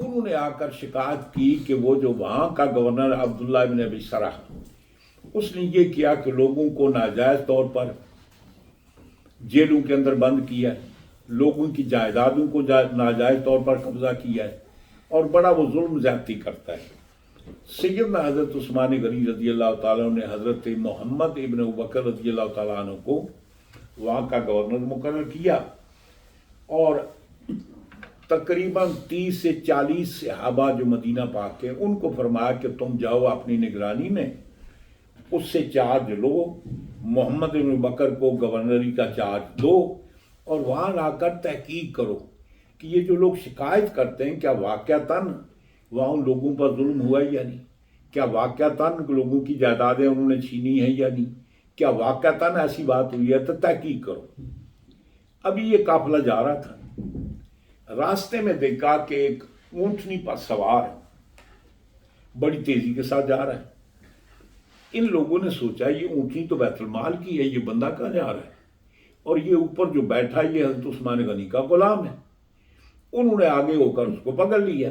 انہوں نے آ کر شکایت کی کہ وہ جو وہاں کا گورنر عبداللہ ابن ابی سرح، اس نے یہ کیا کہ لوگوں کو ناجائز طور پر جیلوں کے اندر بند کیا ہے، لوگوں کی جائیدادوں کو ناجائز طور پر قبضہ کیا ہے، اور بڑا وہ ظلم زیادتی کرتا ہے۔ سیدنا حضرت عثمان غنی رضی اللہ تعالیٰ نے حضرت محمد ابن ابوبکر رضی اللہ تعالیٰ عنہ کو وہاں کا گورنر مقرر کیا، اور تقریباً 30 سے 40 صحابہ جو مدینہ پاک کے، ان کو فرمایا کہ تم جاؤ اپنی نگرانی میں اس سے چارج لو، محمد بن بکر کو گورنری کا چارج دو، اور وہاں لا کر تحقیق کرو کہ یہ جو لوگ شکایت کرتے ہیں کیا واقعتاً وہاں ان لوگوں پر ظلم ہوا ہے یا نہیں، کیا واقعتاً لوگوں کی جائیدادیں انہوں نے چھینی ہیں یا نہیں، کیا واقعتاً ایسی بات ہوئی ہے، تو تحقیق کرو۔ ابھی یہ قافلہ جا رہا تھا، راستے میں دیکھا کہ ایک اونٹنی پر سوار ہے، بڑی تیزی کے ساتھ جا رہا ہے۔ ان لوگوں نے سوچا یہ اونٹنی تو بیت المال کی ہے، یہ بندہ کہاں جا رہا ہے، اور یہ اوپر جو بیٹھا یہ حضرت عثمان غنی کا غلام ہے۔ انہوں نے آگے ہو کر اس کو پکڑ لیا۔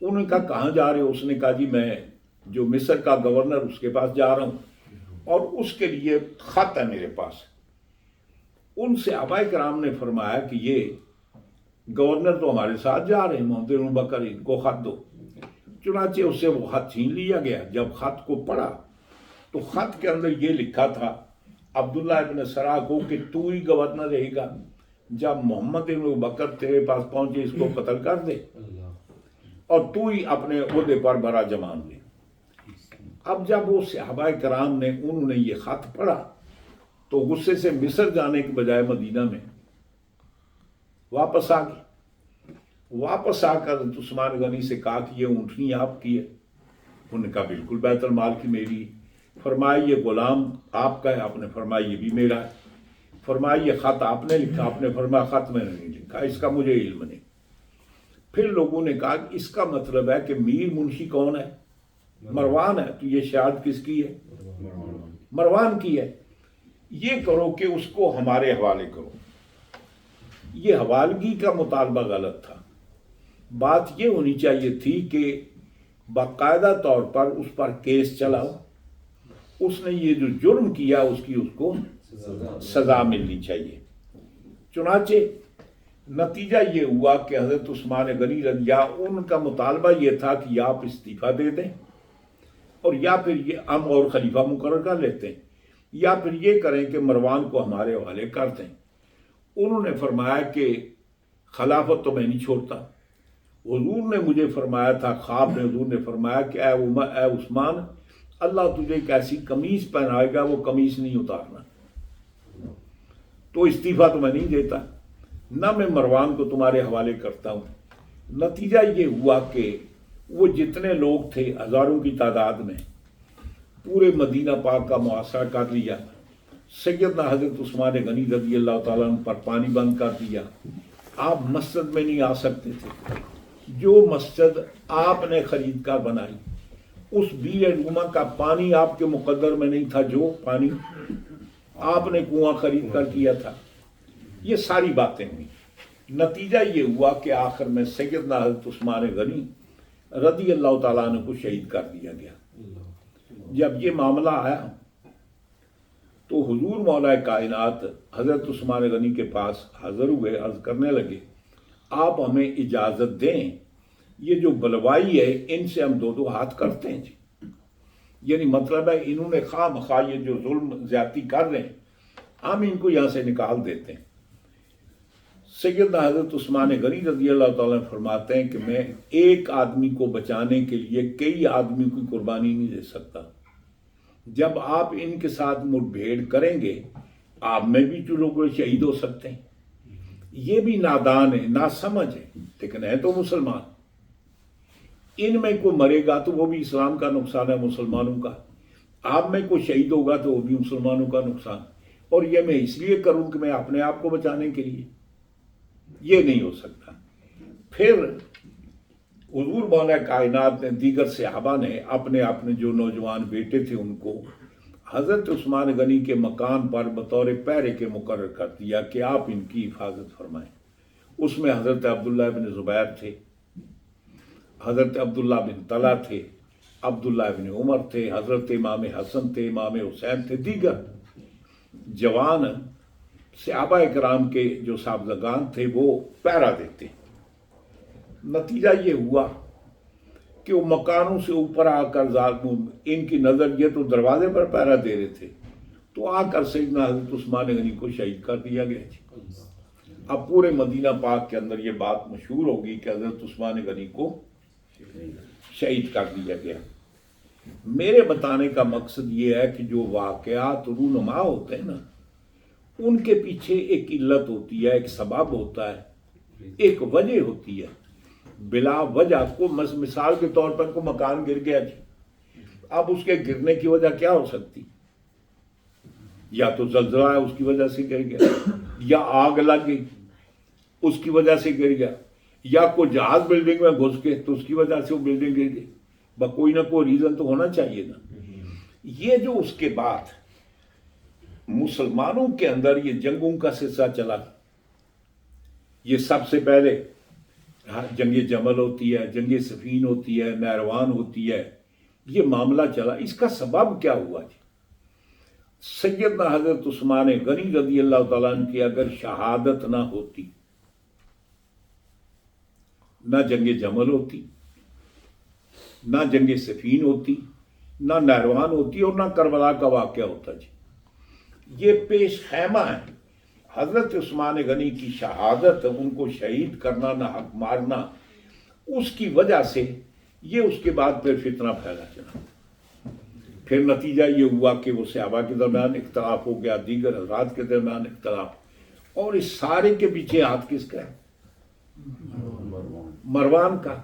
انہوں نے کہا کہاں جا رہے ہو؟ اس نے کہا جی میں جو مصر کا گورنر اس کے پاس جا رہا ہوں، اور اس کے لیے خط ہے میرے پاس۔ ان صحابہ کرام نے فرمایا کہ یہ گورنر تو ہمارے ساتھ جا رہے ہیں، محمد بن بکر، ان کو خط دو۔ چنانچہ اس سے وہ خط چھین لیا گیا۔ جب خط کو پڑھا تو خط کے اندر یہ لکھا تھا عبداللہ ابن سرح کو کہ تو ہی گورنر رہے گا، جب محمد بن بکر تیرے پاس پہنچے اس کو قتل کر دے، اور تو ہی اپنے عہدے پر برا جمان لے۔ اب جب وہ صحابہ کرام نے انہوں نے یہ خط پڑھا تو غصے سے مصر جانے کے بجائے مدینہ میں واپس آ گئے۔ واپس آ کر عثمان غنی سے کہا کہ یہ اونٹنی آپ کی ہے؟ انہوں نے کہا بالکل بیت المال کی میری ہے۔ فرمایا یہ غلام آپ کا ہے؟ آپ نے فرمایا یہ بھی میرا ہے۔ فرمایا یہ خط آپ نے لکھا؟ آپ نے فرمایا خط میں نے نہیں لکھا، اس کا مجھے علم نہیں۔ پھر لوگوں نے کہا کہ اس کا مطلب ہے کہ میر منشی کون ہے؟ مروان ہے، تو یہ شہادت کس کی ہے؟ مروان کی ہے۔ یہ کرو کہ اس کو ہمارے حوالے کرو۔ یہ حوالگی کا مطالبہ غلط تھا۔ بات یہ ہونی چاہیے تھی کہ باقاعدہ طور پر اس پر کیس چلاؤ، اس نے یہ جو جرم کیا اس کی اس کو سزا ملنی چاہیے۔ چنانچہ نتیجہ یہ ہوا کہ حضرت عثمان غنی رضی ان کا مطالبہ یہ تھا کہ یا آپ استعفیٰ دے دیں، اور یا پھر یہ ہم اور خلیفہ مقرر کر لیتے ہیں، یا پھر یہ کریں کہ مروان کو ہمارے حوالے کر دیں۔ انہوں نے فرمایا کہ خلافت تو میں نہیں چھوڑتا، حضور نے مجھے فرمایا تھا، خواب میں حضور نے فرمایا کہ اے عثمان، اللہ تجھے ایک ایسی قمیص پہنائے گا، وہ قمیص نہیں اتارنا، تو استعفیٰ تو میں نہیں دیتا، نہ میں مروان کو تمہارے حوالے کرتا ہوں۔ نتیجہ یہ ہوا کہ وہ جتنے لوگ تھے ہزاروں کی تعداد میں، پورے مدینہ پاک کا محاصرہ کر لیا۔ سیدنا حضرت عثمان غنی رضی اللہ تعالیٰ عنہ پر پانی بند کر دیا۔ آپ مسجد میں نہیں آ سکتے تھے۔ جو مسجد آپ نے خرید کر بنائی، اس بیر روما کا پانی آپ کے مقدر میں نہیں تھا، جو پانی آپ نے کنواں خرید کر کیا تھا۔ یہ ساری باتیں ہوئی۔ نتیجہ یہ ہوا کہ آخر میں سیدنا حضرت عثمان غنی رضی اللہ تعالیٰ عنہ کو شہید کر دیا گیا۔ جب یہ معاملہ آیا تو حضور مولا کائنات حضرت عثمان غنی کے پاس حاضر ہوئے، عرض کرنے لگے آپ ہمیں اجازت دیں، یہ جو بلوائی ہے ان سے ہم دو دو ہاتھ کرتے ہیں جی، یعنی مطلب ہے انہوں نے خواہ مخواہ یہ جو ظلم زیادتی کر رہے ہیں ہم ان کو یہاں سے نکال دیتے ہیں۔ سیدنا حضرت عثمان غنی رضی اللہ تعالیٰ فرماتے ہیں کہ میں ایک آدمی کو بچانے کے لیے کئی آدمی کی قربانی نہیں دے سکتا۔ جب آپ ان کے ساتھ مٹبھیڑ کریں گے آپ میں بھی جو لوگ شہید ہو سکتے ہیں۔ یہ بھی نادان ہے، ناسمجھ ہے، لیکن ہے تو مسلمان۔ ان میں کوئی مرے گا تو وہ بھی اسلام کا نقصان ہے، مسلمانوں کا۔ آپ میں کوئی شہید ہوگا تو وہ بھی مسلمانوں کا نقصان، اور یہ میں اس لیے کروں کہ میں اپنے آپ کو بچانے کے لیے، یہ نہیں ہو سکتا۔ پھر حضور مولا کائنات نے دیگر صحابہ نے اپنے جو نوجوان بیٹے تھے ان کو حضرت عثمان غنی کے مکان پر بطور پہرے کے مقرر کر دیا کہ آپ ان کی حفاظت فرمائیں۔ اس میں حضرت عبداللہ بن زبیر تھے، حضرت عبداللہ بن طلحہ تھے، عبداللہ بن عمر تھے، حضرت امام حسن تھے، امام حسین تھے، دیگر جوان صحابہ کرام کے جو صاحبزادگان تھے وہ پہرا دیتے۔ نتیجہ یہ ہوا کہ وہ مکانوں سے اوپر آ کر ظالموں، ان کی نظر یہ تو دروازے پر پہرا دے رہے تھے، تو آ کر سیدنا حضرت عثمان غنی کو شہید کر دیا گیا۔ اب پورے مدینہ پاک کے اندر یہ بات مشہور ہوگی کہ حضرت عثمان غنی کو شہید کر دیا گیا۔ میرے بتانے کا مقصد یہ ہے کہ جو واقعات رونما ہوتے ہیں نا، ان کے پیچھے ایک علت ہوتی ہے، ایک سبب ہوتا ہے، ایک وجہ ہوتی ہے۔ بلا وجہ کو مثال کے طور پر کو مکان گر گیا جی، اب اس کے گرنے کی وجہ کیا ہو سکتی؟ یا تو زلزلہ ہے اس کی وجہ سے گر گیا، یا آگ لگ گئی اس کی وجہ سے گر گیا، یا کوئی جہاز بلڈنگ میں گھس گئے تو اس کی وجہ سے وہ بلڈنگ گر گئی۔ کوئی نہ کوئی ریزن تو ہونا چاہیے نا۔ یہ جو اس کے بعد مسلمانوں کے اندر یہ جنگوں کا سلسلہ چلا، یہ سب سے پہلے جنگ جمل ہوتی ہے، جنگ صفین ہوتی ہے، نیروان ہوتی ہے، یہ معاملہ چلا۔ اس کا سبب کیا ہوا جی؟ سیدنا حضرت عثمان غنی رضی اللہ تعالیٰ عنہ کی اگر شہادت نہ ہوتی، نہ جنگ جمل ہوتی، نہ جنگ صفین ہوتی، نہ نیروان ہوتی، اور نہ کربلا کا واقعہ ہوتا جی۔ یہ پیش خیمہ ہے حضرت عثمان غنی کی شہادت، ان کو شہید کرنا، نہ حق مارنا، اس کی وجہ سے یہ اس کے بعد پھر فتنہ پھیلا چلا۔ پھر نتیجہ یہ ہوا کہ وہ صحابہ کے درمیان اختلاف ہو گیا، دیگر حضرات کے درمیان اختلاف، اور اس سارے کے پیچھے ہاتھ کس کا ہے؟ مروان کا۔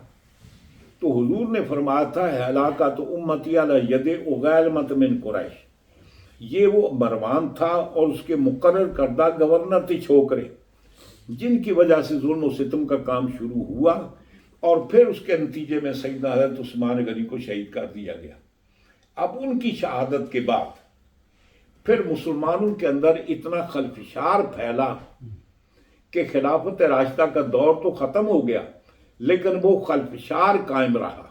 تو حضور نے فرمایا تھا ہلاکت امتی علی ید اغیلمۃ من قریش، یہ وہ مروان تھا اور اس کے مقرر کردہ گورنر تھے چھوکرے، جن کی وجہ سے ظلم و ستم کا کام شروع ہوا، اور پھر اس کے نتیجے میں سیدنا حضرت عثمان غنی کو شہید کر دیا گیا۔ اب ان کی شہادت کے بعد پھر مسلمانوں کے اندر اتنا خلفشار پھیلا کہ خلافت راشدہ کا دور تو ختم ہو گیا، لیکن وہ خلفشار قائم رہا۔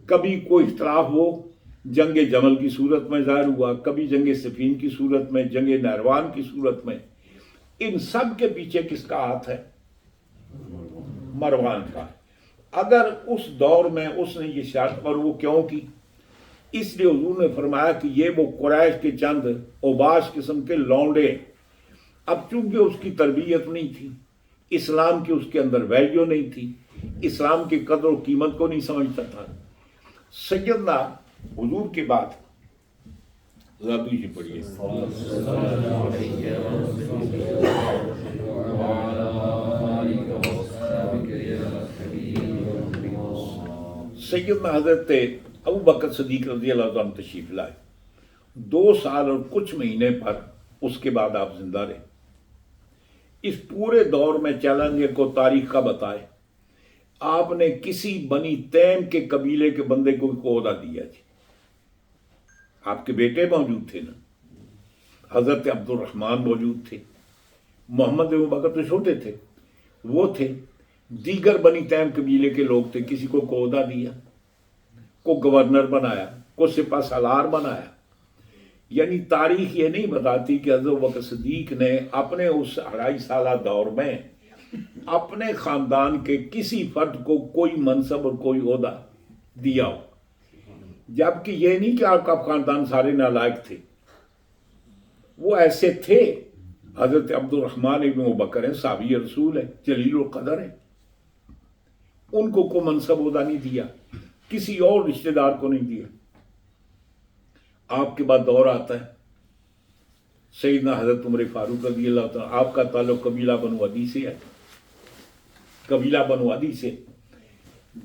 کبھی کوئی اختلاف ہو جنگ جمل کی صورت میں ظاہر ہوا، کبھی جنگ صفین کی صورت میں، جنگ نیروان کی صورت میں۔ ان سب کے پیچھے کس کا ہاتھ ہے؟ مروان کا۔ اگر اس دور میں اس نے یہ شرط، اور وہ کیوں کی؟ اس لیے حضور نے فرمایا کہ یہ وہ قریش کے چند اوباش قسم کے لونڈے، اب چونکہ اس کی تربیت نہیں تھی، اسلام کی اس کے اندر ویلیو نہیں تھی، اسلام کی قدر و قیمت کو نہیں سمجھتا تھا۔ سیدنا حضور کے بعد ذاتی سے پڑھیے سیدنا حضرت ابو بکر صدیق رضی اللہ عنہ تشریف لائے۔ 2 سال اور کچھ مہینے پر اس کے بعد آپ زندہ رہے۔ اس پورے دور میں چیلنج کو تاریخ کا بتائے، آپ نے کسی بنی تیم کے قبیلے کے بندے کو عہدہ دیا جی؟ آپ کے بیٹے موجود تھے نا، حضرت عبد الرحمن موجود تھے، محمد ابو بکر تو چھوٹے تھے، وہ تھے، دیگر بنی تیم قبیلے کے لوگ تھے، کسی کو عہدہ دیا، کو گورنر بنایا، کو سپہ سالار بنایا؟ یعنی تاریخ یہ نہیں بتاتی کہ حضرت بکر صدیق نے اپنے اس 2.5 سالہ دور میں اپنے خاندان کے کسی فرد کو کوئی منصب اور کوئی عہدہ دیا ہو، جبکہ یہ نہیں کہ آپ کا خاندان سارے نالائق تھے، وہ ایسے تھے۔ حضرت عبد الرحمن ابن ابو بکر ہیں، صحابی رسول ہیں، جلیل القدر ہیں، ان کو کوئی منصب عہدہ نہیں دیا، کسی اور رشتہ دار کو نہیں دیا۔ آپ کے بعد دور آتا ہے سیدنا حضرت عمر فاروق رضی اللہ تعالیٰ، آپ کا تعلق قبیلہ بنو عدی سے ہے، قبیلہ بنو عدی سے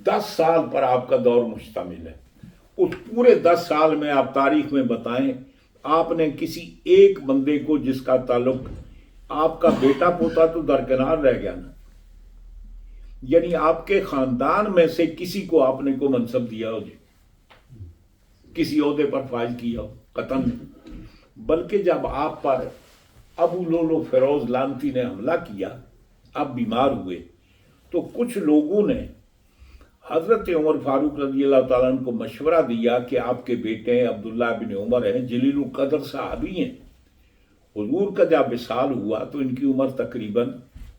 10 سال پر آپ کا دور مشتمل ہے۔ اس پورے 10 سال میں آپ تاریخ میں بتائیں، آپ نے کسی ایک بندے کو جس کا تعلق آپ کا بیٹا پوتا تو درکنار رہ گیا نا، یعنی آپ کے خاندان میں سے کسی کو آپ نے کو منصب دیا ہو جی، کسی عہدے پر فائز کیا ہو؟ قطعاً نہیں۔ بلکہ جب آپ پر ابو لولو فیروز لانتی نے حملہ کیا، آپ بیمار ہوئے، تو کچھ لوگوں نے حضرت عمر فاروق رضی اللہ تعالیٰ عنہ کو مشورہ دیا کہ آپ کے بیٹے عبداللہ بن عمر ہیں، جلیل القدر صحابی ہیں، حضور کا جب وصال ہوا تو ان کی عمر تقریباً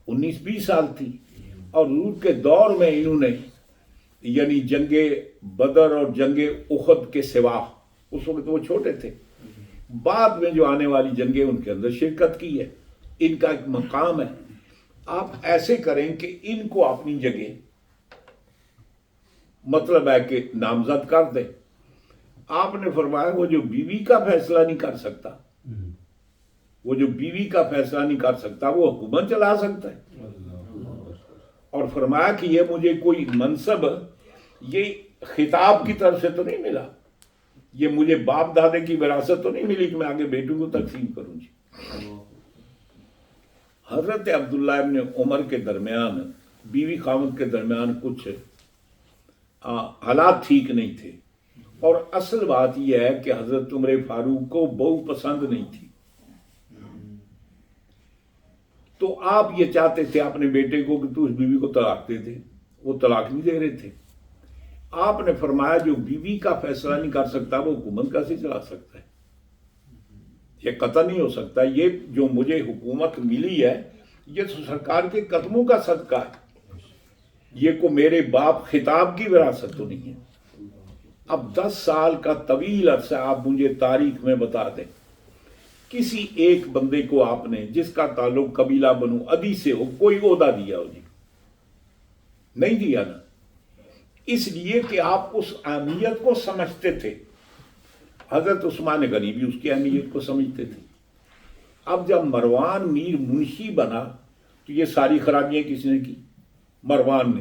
19-20 سال تھی، اور حضور کے دور میں انہوں نے یعنی جنگ بدر اور جنگ احد کے سوا، اس وقت وہ چھوٹے تھے، بعد میں جو آنے والی جنگیں ان کے اندر شرکت کی ہے، ان کا ایک مقام ہے۔ آپ ایسے کریں کہ ان کو اپنی جگہ مطلب ہے کہ نامزد کر دیں۔ آپ نے فرمایا وہ جو بیوی کا فیصلہ نہیں کر سکتا، وہ جو بیوی کا فیصلہ نہیں کر سکتا وہ حکومت چلا سکتا ہے، اور فرمایا کہ یہ مجھے کوئی منصب یہ خطاب کی طرف سے تو نہیں ملا، یہ مجھے باپ دادے کی وراثت تو نہیں ملی کہ میں آگے بیٹوں کو تقسیم کروں جی۔ حضرت عبداللہ ابن عمر کے درمیان، بیوی خاوند کے درمیان کچھ حالات ٹھیک نہیں تھے، اور اصل بات یہ ہے کہ حضرت عمر فاروق کو بہو پسند نہیں تھی، تو آپ یہ چاہتے تھے اپنے بیٹے کو کہ تو اس بیوی کو طلاق دے دے، وہ طلاق نہیں دے رہے تھے۔ آپ نے فرمایا جو بیوی کا فیصلہ نہیں کر سکتا وہ حکومت کیسے چلا سکتا ہے؟ یہ قطع نہیں ہو سکتا، یہ جو مجھے حکومت ملی ہے یہ تو سرکار کے قدموں کا صدقہ ہے، یہ کو میرے باپ خطاب کی وراثت تو نہیں ہے۔ اب 10 سال کا طویل عرصہ آپ مجھے تاریخ میں بتا دیں کسی ایک بندے کو آپ نے جس کا تعلق قبیلہ بنو عدی سے ہو کوئی عہدہ دیا ہو جی؟ نہیں دیا نا، اس لیے کہ آپ اس اہمیت کو سمجھتے تھے۔ حضرت عثمان غنی بھی اس کی اہمیت کو سمجھتے تھے۔ اب جب مروان میر منشی بنا تو یہ ساری خرابیاں کس نے کی؟ مروان نے،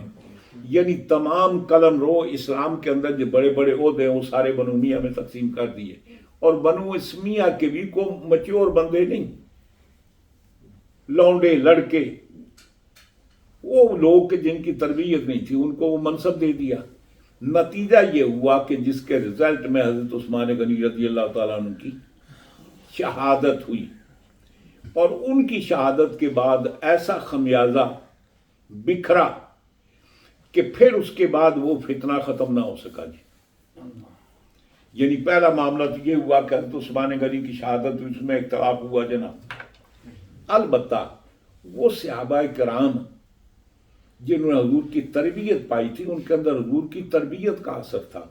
یعنی تمام قلم رو اسلام کے اندر جو بڑے بڑے عہدے ہیں وہ سارے بنو میاں میں تقسیم کر دیے، اور بنو اسمیہ کے بھی کو مچور بندے نہیں، لونڈے لڑکے، وہ لوگ جن کی تربیت نہیں تھی ان کو وہ منصب دے دیا۔ نتیجہ یہ ہوا کہ جس کے رزلٹ میں حضرت عثمان غنی رضی اللہ تعالیٰ عنہ کی شہادت ہوئی، اور ان کی شہادت کے بعد ایسا خمیازہ بکھرا کہ پھر اس کے بعد وہ فتنہ ختم نہ ہو سکا جی۔ یعنی پہلا معاملہ تو یہ ہوا کہ حضرت عثمان غنی کی شہادت ہوئی، اس میں اختلاف ہوا جناب۔ البتہ وہ صحابہ کرام جنہوں نے حضور کی تربیت پائی تھی ان کے اندر حضور کی تربیت کا اثر تھا۔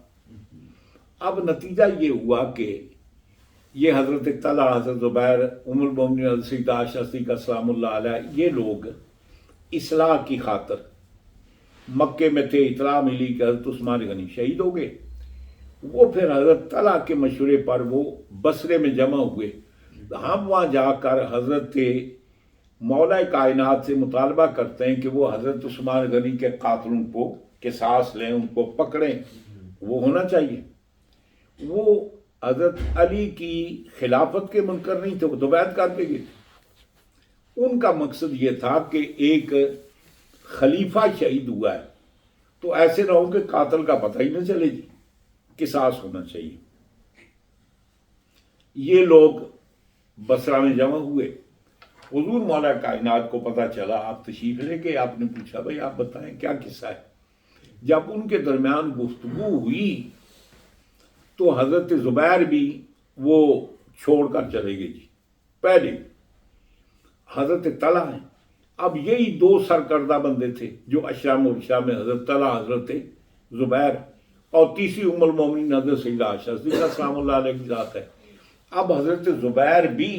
اب نتیجہ یہ ہوا کہ یہ حضرت طلحہ، حضرت زبیر، ام المومنین حضرت سیدہ عائشہ صدیقہ سلام اللہ علیہ، یہ لوگ اصلاح کی خاطر مکے میں تھے، اطلاع ملی کہ حضرت عثمان غنی شہید ہو گئے، وہ پھر حضرت طلحہ کے مشورے پر وہ بصرے میں جمع ہوئے۔ ہم وہاں جا کر حضرت مولا کائنات سے مطالبہ کرتے ہیں کہ وہ حضرت عثمان غنی کے قاتلوں کو قصاص لیں، ان کو پکڑیں، وہ ہونا چاہیے۔ وہ حضرت علی کی خلافت کے منکر نہیں تھے، وہ تو بیعت کر کے گئے تھے۔ ان کا مقصد یہ تھا کہ ایک خلیفہ شہید ہوا ہے تو ایسے نہ ہو کہ قاتل کا پتہ ہی نہ چلے جی، قصاص ہونا چاہیے۔ یہ لوگ بصرہ میں جمع ہوئے، حضور مولا کائنات کو پتہ چلا، آپ تشریف لے کے آپ نے پوچھا بھائی آپ بتائیں کیا قصہ ہے۔ جب ان کے درمیان گفتگو ہوئی تو حضرت زبیر بھی وہ چھوڑ کر چلے گئے جی، پہلے حضرت طلحہ ہیں۔ اب یہی 2 سرکردہ بندے تھے جو اشرا مبشرہ میں حضرت طلحہ، حضرت زبیر، اور تیسری ام المومنین حضرت سیدہ عائشہ صدیقہ سلام اللہ علیہ کی ذات ہے۔ اب حضرت زبیر بھی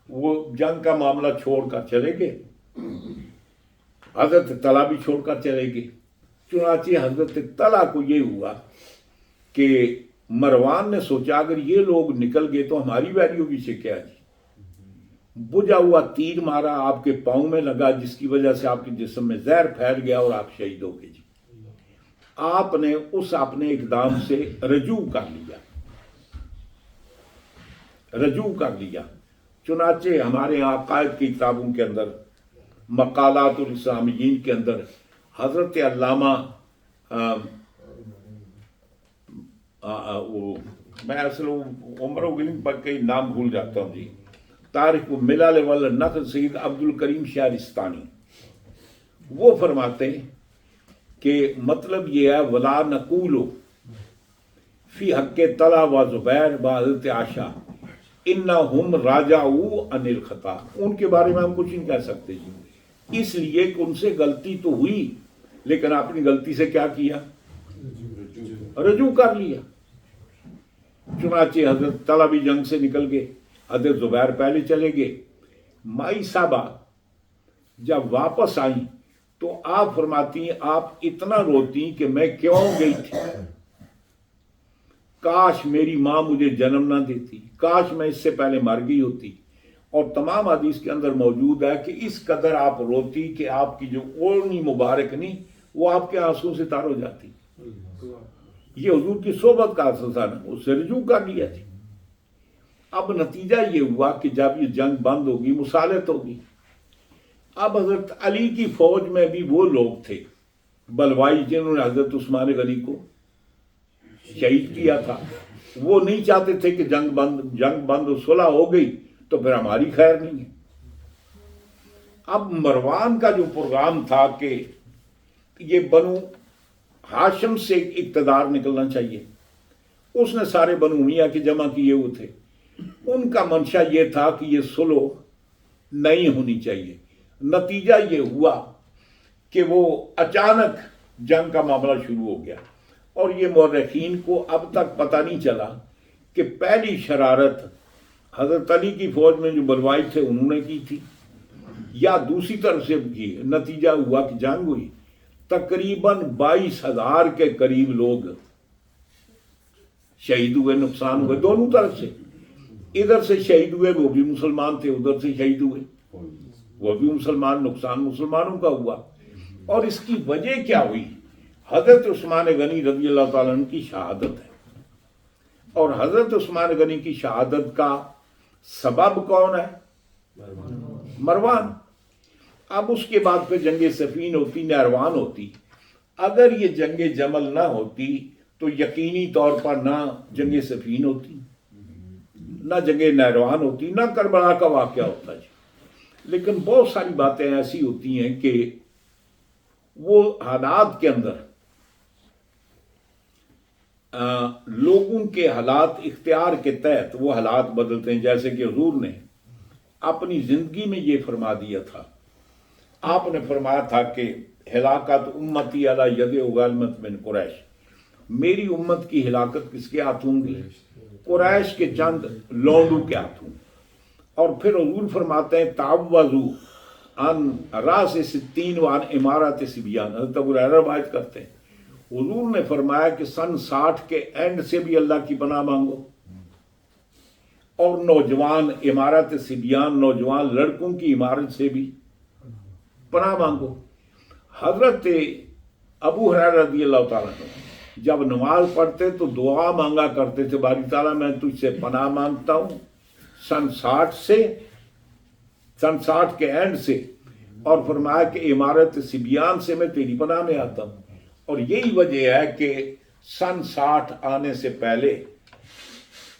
وہ جنگ کا معاملہ چھوڑ کر چلے گئے، حضرت طلحہ بھی چھوڑ کر چلے گئے۔ چنانچہ حضرت طلحہ کو یہ ہوا کہ مروان نے سوچا اگر یہ لوگ نکل گئے تو ہماری ویلیو پیچھے کیا جی۔ بجھا ہوا تیر مارا، آپ کے پاؤں میں لگا، جس کی وجہ سے آپ کے جسم میں زہر پھیل گیا اور آپ شہید ہو گئے جی۔ آپ نے اس اپنے اقدام سے رجوع کر لیا۔ چنانچہ ہمارے عقائد کی کتابوں کے اندر، مقالات الاسلامیین کے اندر، حضرت علامہ میں اصل عمر وغیرہ پر کئی نام بھول جاتا ہوں جی، تاریخ ملل والنقد سید عبد الکریم شہرستانی، وہ فرماتے ہیں کہ مطلب یہ ہے ولا نقولو فی حق طلحہ و زبیر و حضرت عائشہ انہم راجعوا عن الخطا، ان کے بارے میں ہم کچھ نہیں کہہ سکتے جی، اس لیے کہ ان سے غلطی تو ہوئی لیکن اپنی غلطی سے کیا کیا، رجوع کر لیا۔ چنانچہ حضرت طلحہ بھی جنگ سے نکل گئے، حضرت زبیر پہلے چلے گئے۔ مائی صاحبہ جب واپس آئیں تو آپ فرماتی ہیں آپ اتنا روتی کہ میں کیوں گئی تھی، کاش میری ماں مجھے جنم نہ دیتی، کاش میں اس سے پہلے مر گئی ہوتی۔ اور تمام حدیث کے اندر موجود ہے کہ اس قدر آپ روتی کہ آپ کی جو اورنی مبارک نہیں وہ آپ کے آنسوں سے تار ہو جاتی۔ یہ حضور کی صحبت کا اثر تھا نا، اس سے رجوع کر لیا تھی۔ اب نتیجہ یہ ہوا کہ جب یہ جنگ بند ہوگی، مصالحت ہوگی، اب حضرت علی کی فوج میں بھی وہ لوگ تھے بلوائی جنہوں نے حضرت عثمان غنی کو شہید کیا تھا، وہ نہیں چاہتے تھے کہ جنگ بند و صلح ہو گئی تو پھر ہماری خیر نہیں ہے۔ اب مروان کا جو پروگرام تھا کہ یہ بنو ہاشم سے اقتدار نکلنا چاہیے، اس نے سارے بنو امیہ کے جمع کیے ہوئے تھے، ان کا منشا یہ تھا کہ یہ صلح نہیں ہونی چاہیے۔ نتیجہ یہ ہوا کہ وہ اچانک جنگ کا معاملہ شروع ہو گیا، اور یہ مورخین کو اب تک پتہ نہیں چلا کہ پہلی شرارت حضرت علی کی فوج میں جو بلوائی تھے انہوں نے کی تھی یا دوسری طرف سے کی۔ نتیجہ ہوا کہ جنگ ہوئی، تقریباً 22,000 کے قریب لوگ شہید ہوئے، نقصان ہوئے دونوں طرف سے۔ ادھر سے شہید ہوئے وہ بھی مسلمان تھے، ادھر سے شہید ہوئے وہ بھی مسلمان، نقصان مسلمانوں کا ہوا۔ اور اس کی وجہ کیا ہوئی؟ حضرت عثمان غنی رضی اللہ تعالیٰ عنہ کی شہادت ہے، اور حضرت عثمان غنی کی شہادت کا سبب کون ہے؟ مروان۔ اب اس کے بعد پھر جنگ صفین ہوتی، نہروان ہوتی۔ اگر یہ جنگ جمل نہ ہوتی تو یقینی طور پر نہ جنگ صفین ہوتی، نہ جنگ نہروان ہوتی، نہ کربلا کا واقعہ ہوتا جی۔ لیکن بہت ساری باتیں ایسی ہوتی ہیں کہ وہ حالات کے اندر لوگوں کے حالات اختیار کے تحت وہ حالات بدلتے ہیں۔ جیسے کہ حضور نے اپنی زندگی میں یہ فرما دیا تھا، آپ نے فرمایا تھا کہ ہلاکت امتی علی ید غلمت من قریش، میری امت کی ہلاکت کس کے ہاتھ ہوں گی؟ قریش کے چند لونڈوں کے ہاتھ ہوں۔ اور پھر حضور فرماتے ہیں تعوذوا عن راس ستین وعن امارات صبیان، حضرت ابو ہریرہ روایت کرتے ہیں حضور نے فرمایا کہ سن 60 کے اینڈ سے بھی اللہ کی پناہ مانگو، اور نوجوان امارت صبیان، نوجوان لڑکوں کی عمارت سے بھی پناہ مانگو۔ حضرت ابو ہریرہ رضی اللہ تعالیٰ عنہ جب نماز پڑھتے تو دعا مانگا کرتے تھے، باری تعالیٰ میں تجھ سے پناہ مانگتا ہوں سن 60 کے اینڈ سے، اور فرمایا کہ عمارت صبیان سے میں تیری پناہ میں آتا ہوں۔ اور یہی وجہ ہے کہ سن 60 آنے سے پہلے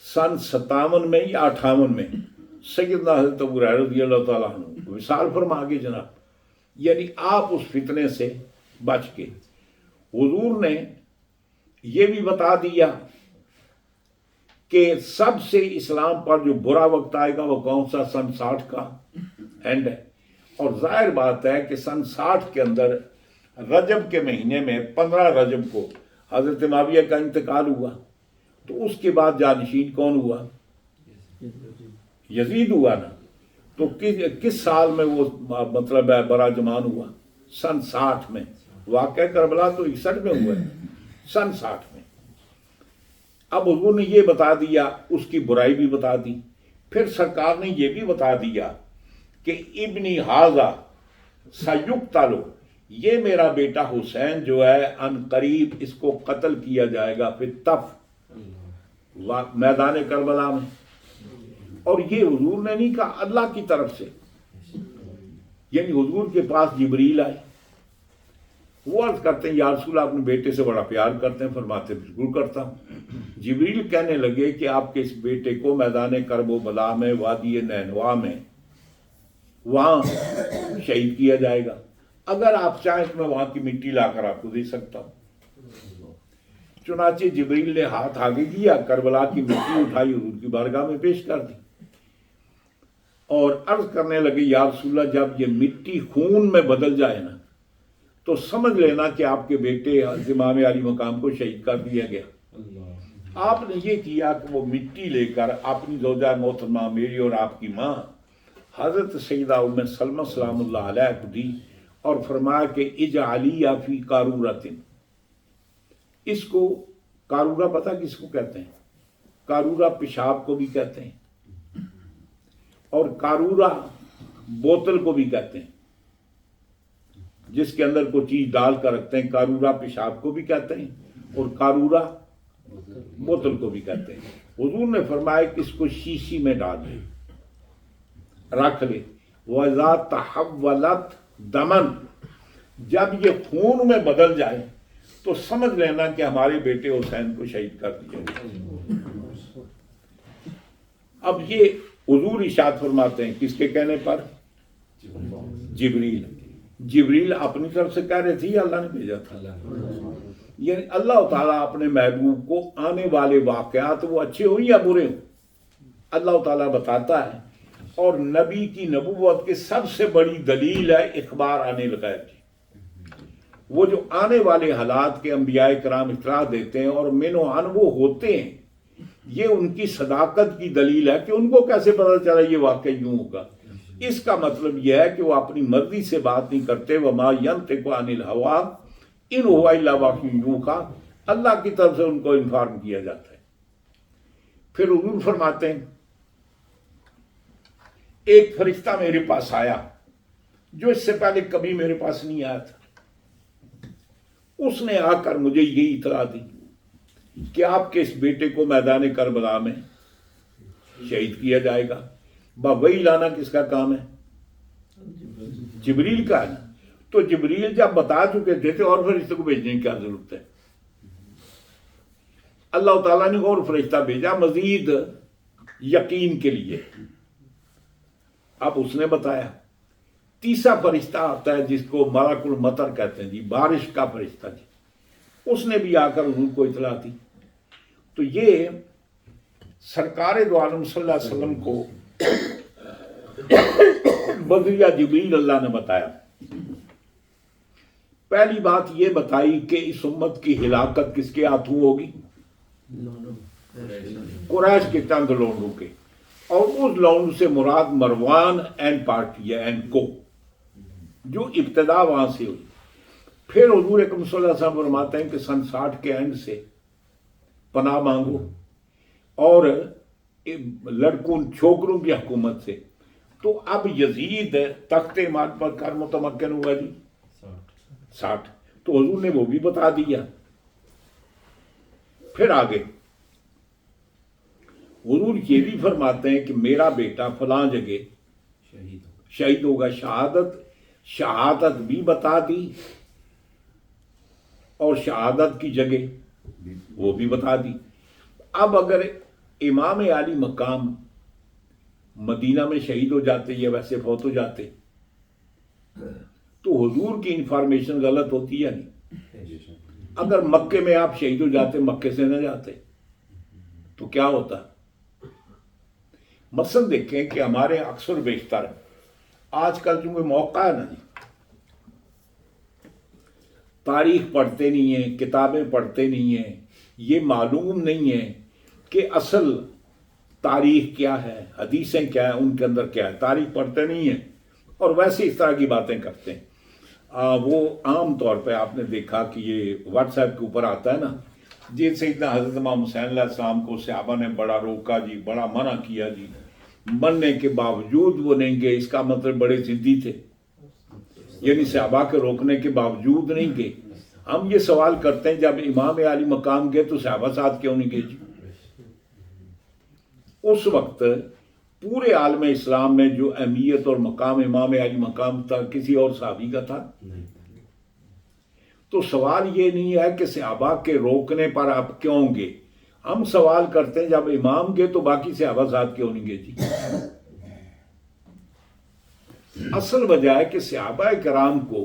سن 57 میں یا 58 میں سیدنا حضرت ابو ہریرہ رضی اللہ تعالیٰ عنہ وصال فرما گئے جناب، یعنی آپ اس فتنے سے بچ کے۔ حضور نے یہ بھی بتا دیا کہ سب سے اسلام پر جو برا وقت آئے گا وہ کون سا؟ سن 60 کا اینڈ ہے۔ اور ظاہر بات ہے کہ سن 60 کے اندر رجب کے مہینے میں 15 رجب کو حضرت معاویہ کا انتقال ہوا، تو اس کے بعد جانشین کون ہوا؟ یزید ہوا نا۔ تو کس سال میں وہ مطلب ہے براجمان ہوا؟ سن 60 میں۔ واقعہ کربلا تو 61 میں ہوا ہے، سن 60 میں۔ اب حضور نے یہ بتا دیا، اس کی برائی بھی بتا دی، پھر سرکار نے یہ بھی بتا دیا کہ ابنی ھذا سیقتل، یہ میرا بیٹا حسین جو ہے ان قریب اس کو قتل کیا جائے گا فی الطف، میدان کربلا میں۔ اور یہ حضور نے نہیں کہا، اللہ کی طرف سے، یعنی حضور کے پاس جبریل آئے، وہ عرض کرتے ہیں یا رسول اللہ اپنے بیٹے سے بڑا پیار کرتے ہیں؟ فرماتے بالکل کرتا ہوں۔ جبریل کہنے لگے کہ آپ کے اس بیٹے کو میدان کرب و بلا میں، وادی نینوا میں، وہاں شہید کیا جائے گا۔ اگر آپ چاہیں تو میں وہاں کی مٹی لا کر آپ کو دے سکتا ہوں۔ چنانچہ جبریل نے ہاتھ آگے کیا، کربلا کی مٹی اٹھائی، حضور کی بارگاہ میں پیش کر دی اور عرض کرنے لگے یا رسول اللہ جب یہ مٹی خون میں بدل جائے نا تو سمجھ لینا کہ آپ کے بیٹے امام علی مقام کو شہید کر دیا گیا۔ آپ نے یہ کیا کہ وہ مٹی لے کر اپنی زوجہ محترمہ میری اور آپ کی ماں حضرت سیدہ ام سلمہ سلام اللہ علیہ کو دی اور فرمایا کہ اجعلی فی قارورۃ، اس کو قارورہ پتہ کس کو کہتے ہیں؟ قارورہ پیشاب کو بھی کہتے ہیں اور قارورہ بوتل کو بھی کہتے ہیں، جس کے اندر کوئی چیز ڈال کر رکھتے ہیں۔ قارورہ پیشاب کو بھی کہتے ہیں اور قارورہ بوتل کو بھی کہتے ہیں۔ حضور نے فرمایا کہ اس کو شیشی میں ڈال دے، رکھ لے، وَإِذَا تَحَوَّلَتْ دَمًا، جب یہ خون میں بدل جائے تو سمجھ لینا کہ ہمارے بیٹے حسین کو شہید کر دیا گیا۔ اب یہ حضور ارشاد فرماتے ہیں کس کے کہنے پر؟ جبریل اپنی طرف سے کہہ رہے تھے یا اللہ نے بھیجا تھا؟ یعنی اللہ تعالیٰ اپنے محبوب کو آنے والے واقعات وہ اچھے ہوں یا برے ہوں اللہ تعالیٰ بتاتا ہے، اور نبی کی نبوت کی سب سے بڑی دلیل ہے اخبار عن الغیب کی۔ وہ جو آنے والے حالات کے انبیاء کرام اطلاع دیتے ہیں اور من و عن وہ ہوتے ہیں، یہ ان کی صداقت کی دلیل ہے کہ ان کو کیسے پتہ چلا یہ واقعہ یوں ہوگا۔ اس کا مطلب یہ ہے کہ وہ اپنی مرضی سے بات نہیں کرتے، وما ینطق عن الہوا ان ہوا الا وحی یوحی، اللہ کی طرف سے ان کو انفارم کیا جاتا ہے۔ پھر حضور فرماتے ہیں ایک فرشتہ میرے پاس آیا جو اس سے پہلے کبھی میرے پاس نہیں آیا تھا، اس نے آ کر مجھے یہی اطلاع دی کہ آپ کے اس بیٹے کو میدان کربلا میں شہید کیا جائے گا۔ وہی لانا کس کا کام ہے؟ جبریل کا ہے نا۔ تو جبریل جب بتا چکے تھے تو اور فرشتے کو بھیجنے کی کیا ضرورت ہے؟ اللہ تعالیٰ نے اور فرشتہ بھیجا مزید یقین کے لیے۔ اب اس نے بتایا تیسرا فرشتہ آتا ہے جس کو ملک المطر کہتے ہیں جی، بارش کا فرشتہ جی، اس نے بھی آ کر حضور کو اطلاع دی۔ تو یہ سرکار دو عالم صلی اللہ علیہ وسلم کو بذریعہ جبریل اللہ نے بتایا۔ پہلی بات یہ بتائی کہ اس امت کی ہلاکت کس کے ہاتھوں ہوگی؟ قریش کے چند لونڈوں کے، اور اس لونڈ سے مراد مروان اینڈ پارٹی ہے اینڈ کو، جو ابتدا وہاں سے ہوئی۔ پھر حضور اکرم صلی اللہ علیہ وسلم فرماتے ہیں کہ سن 60 کے اینڈ سے پناہ مانگو اور لڑکوں چھوکروں کی حکومت سے۔ تو اب یزید تخت مال پر کر متمکن ہوا جی 60، تو حضور نے وہ بھی بتا دیا۔ پھر آگے حضور یہ بھی فرماتے ہیں کہ میرا بیٹا فلاں جگہ شہید ہوگا، شہادت بھی بتا دی اور شہادت کی جگہ وہ بھی بتا دی۔ اب اگر امام علی مقام مدینہ میں شہید ہو جاتے یا ویسے فوت ہو جاتے تو حضور کی انفارمیشن غلط ہوتی ہے نہیں۔ اگر مکے میں آپ شہید ہو جاتے، مکے سے نہ جاتے تو کیا ہوتا؟ مثلا دیکھیں کہ ہمارے اکثر بیشتر آج کل چونکہ موقع ہے نا جی، تاریخ پڑھتے نہیں ہیں، کتابیں پڑھتے نہیں ہیں، یہ معلوم نہیں ہے کہ اصل تاریخ کیا ہے، حدیثیں کیا ہیں، ان کے اندر کیا ہے، تاریخ پڑھتے نہیں ہیں اور ویسے اس طرح کی باتیں کرتے ہیں۔ وہ عام طور پہ آپ نے دیکھا کہ یہ واٹس ایپ کے اوپر آتا ہے نا جی، سیدنا حضرت امام حسین علیہ السلام کو صحابہ نے بڑا روکا جی، بڑا منع کیا جی، مننے کے باوجود وہ نہیں گئے، اس کا مطلب بڑے ضدی تھے، یعنی صحابہ کے روکنے کے باوجود نہیں گئے۔ ہم یہ سوال کرتے ہیں جب امام علی مقام گئے تو صحابہ ساتھ کیوں نہیں گئے جی؟ اس وقت پورے عالم اسلام میں جو اہمیت اور مقام امام علی مقام تھا کسی اور صحابی کا تھا؟ تو سوال یہ نہیں ہے کہ صحابہ کے روکنے پر آپ کیوں گئے، ہم سوال کرتے ہیں جب امام گئے تو باقی صحابہ ساتھ کیوں نہیں گئے جی؟ اصل وجہ ہے کہ صحابہ کرام کو